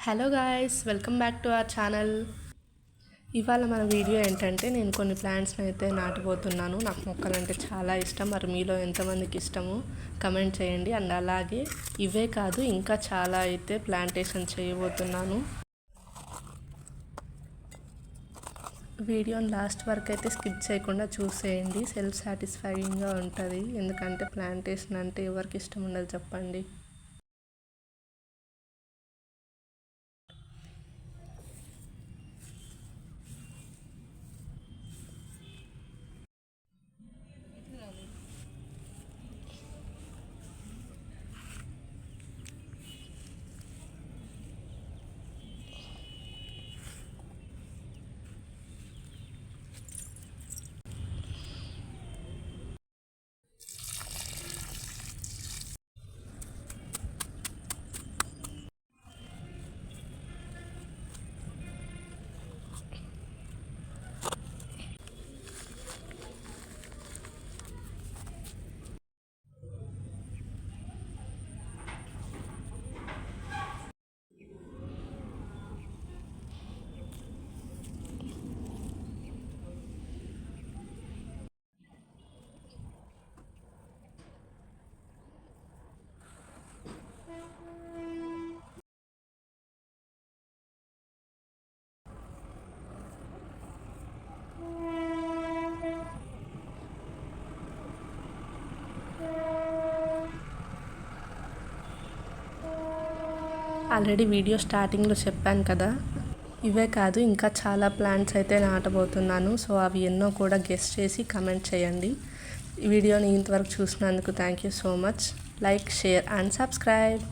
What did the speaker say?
Hello guys, welcome back to our channel. ఇవాళ మన video ఏంటంటే నేను కొన్ని ప్లాంట్స్ని అయితే నాటబోతున్నాను. నాకు మొక్కలంటే చాలా ఇష్టం. మరి మీలో ఎంతమందికి ఇష్టమో కమెంట్ చేయండి. అండ్ అలాగే ఇవే కాదు ఇంకా చాలా అయితే ప్లాంటేషన్ చేయబోతున్నాను. వీడియోని లాస్ట్ వరకు అయితే స్కిప్ చేయకుండా చూసేయండి. సెల్ఫ్ సాటిస్ఫైయింగ్గా ఉంటుంది. ఎందుకంటే ప్లాంటేషన్ అంటే ఎవరికి ఇష్టం ఉండదు చెప్పండి. ఆల్రెడీ వీడియో స్టార్టింగ్లో చెప్పాను కదా, ఇవే కాదు ఇంకా చాలా ప్లాంట్స్ అయితే నాటబోతున్నాను. సో అవి ఎన్నో కూడా గెస్ చేసి కమెంట్ చేయండి. ఈ వీడియోని ఇంతవరకు చూసినందుకు thank you so much. Like, share and subscribe.